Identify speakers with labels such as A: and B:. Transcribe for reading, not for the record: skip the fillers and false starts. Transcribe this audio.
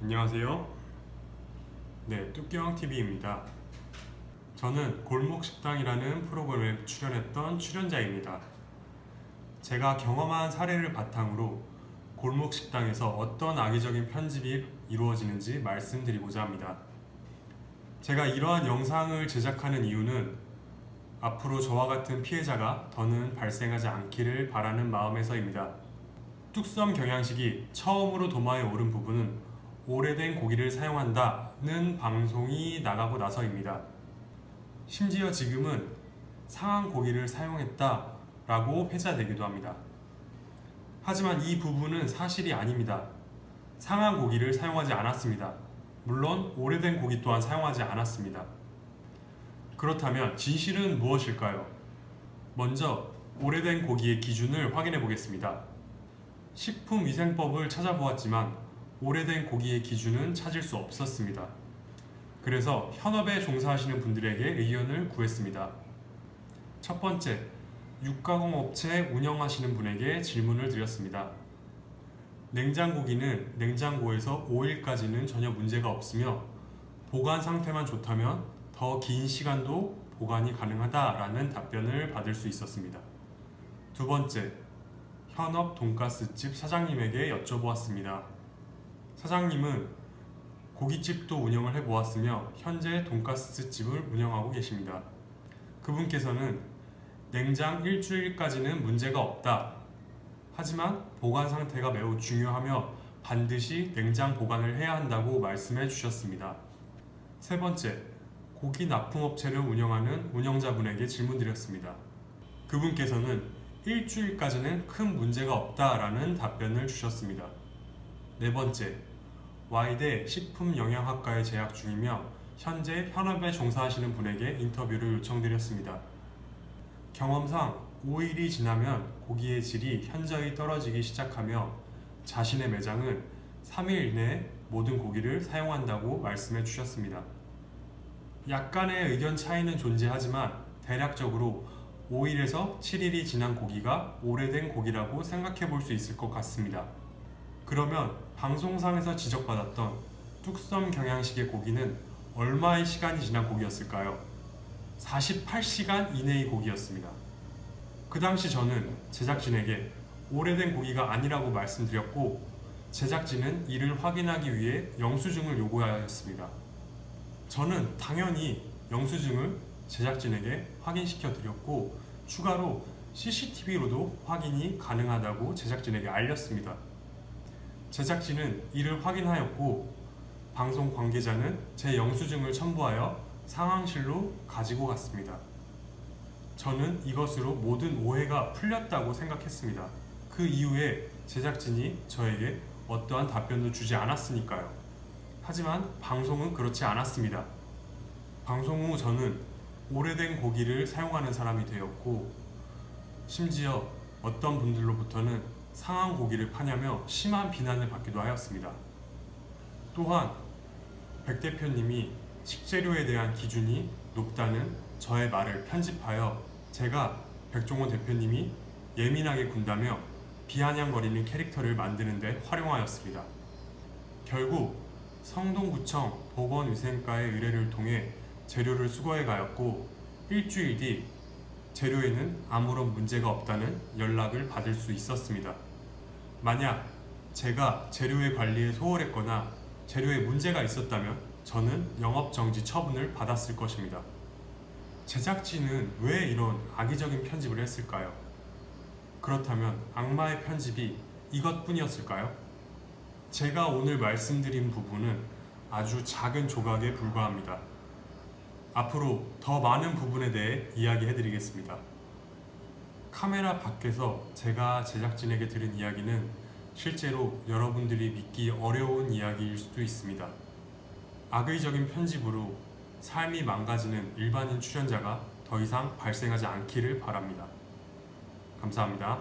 A: 안녕하세요. 네, 뚝경TV입니다. 저는 골목식당이라는 프로그램에 출연했던 출연자입니다. 제가 경험한 사례를 바탕으로 골목식당에서 어떤 악의적인 편집이 이루어지는지 말씀드리고자 합니다. 제가 이러한 영상을 제작하는 이유는 앞으로 저와 같은 피해자가 더는 발생하지 않기를 바라는 마음에서입니다. 뚝섬 경양식이 처음으로 도마에 오른 부분은 오래된 고기를 사용한다는 방송이 나가고 나서입니다. 심지어 지금은 상한 고기를 사용했다라고 회자되기도 합니다. 하지만 이 부분은 사실이 아닙니다. 상한 고기를 사용하지 않았습니다. 물론 오래된 고기 또한 사용하지 않았습니다. 그렇다면 진실은 무엇일까요? 먼저 오래된 고기의 기준을 확인해 보겠습니다. 식품위생법을 찾아보았지만 오래된 고기의 기준은 찾을 수 없었습니다. 그래서 현업에 종사하시는 분들에게 의견을 구했습니다. 첫 번째, 육가공업체 운영하시는 분에게 질문을 드렸습니다. 냉장고기는 냉장고에서 5일까지는 전혀 문제가 없으며 보관 상태만 좋다면 더 긴 시간도 보관이 가능하다라는 답변을 받을 수 있었습니다. 두 번째, 현업 돈가스집 사장님에게 여쭤보았습니다. 사장님은 고깃집도 운영을 해보았으며 현재 돈가스집을 운영하고 계십니다. 그분께서는 냉장 일주일까지는 문제가 없다. 하지만 보관 상태가 매우 중요하며 반드시 냉장 보관을 해야 한다고 말씀해 주셨습니다. 세 번째, 고기 납품업체를 운영하는 운영자분에게 질문드렸습니다. 그분께서는 일주일까지는 큰 문제가 없다라는 답변을 주셨습니다. 네 번째, Y대 식품영양학과에 재학 중이며 현재 현업에 종사하시는 분에게 인터뷰를 요청드렸습니다. 경험상 5일이 지나면 고기의 질이 현저히 떨어지기 시작하며 자신의 매장은 3일 내에 모든 고기를 사용한다고 말씀해 주셨습니다. 약간의 의견 차이는 존재하지만 대략적으로 5일에서 7일이 지난 고기가 오래된 고기라고 생각해 볼 수 있을 것 같습니다. 그러면 방송상에서 지적받았던 뚝섬 경양식의 고기는 얼마의 시간이 지난 고기였을까요? 48시간 이내의 고기였습니다. 그 당시 저는 제작진에게 오래된 고기가 아니라고 말씀드렸고 제작진은 이를 확인하기 위해 영수증을 요구하였습니다. 저는 당연히 영수증을 제작진에게 확인시켜 드렸고 추가로 CCTV로도 확인이 가능하다고 제작진에게 알렸습니다. 제작진은 이를 확인하였고 방송 관계자는 제 영수증을 첨부하여 상황실로 가지고 갔습니다. 저는 이것으로 모든 오해가 풀렸다고 생각했습니다. 그 이후에 제작진이 저에게 어떠한 답변도 주지 않았으니까요. 하지만 방송은 그렇지 않았습니다. 방송 후 저는 오래된 고기를 사용하는 사람이 되었고 심지어 어떤 분들로부터는 상한 고기를 파냐며 심한 비난을 받기도 하였습니다. 또한 백 대표님이 식재료에 대한 기준이 높다는 저의 말을 편집하여 제가 백종원 대표님이 예민하게 군다며 비아냥거리는 캐릭터를 만드는 데 활용하였습니다. 결국 성동구청 보건위생과의 의뢰를 통해 재료를 수거해 가였고 일주일 뒤 재료에는 아무런 문제가 없다는 연락을 받을 수 있었습니다. 만약 제가 재료의 관리에 소홀했거나 재료에 문제가 있었다면 저는 영업정지 처분을 받았을 것입니다. 제작진은 왜 이런 악의적인 편집을 했을까요? 그렇다면 악마의 편집이 이것뿐이었을까요? 제가 오늘 말씀드린 부분은 아주 작은 조각에 불과합니다. 앞으로 더 많은 부분에 대해 이야기해드리겠습니다. 카메라 밖에서 제가 제작진에게 들은 이야기는 실제로 여러분들이 믿기 어려운 이야기일 수도 있습니다. 악의적인 편집으로 삶이 망가지는 일반인 출연자가 더 이상 발생하지 않기를 바랍니다. 감사합니다.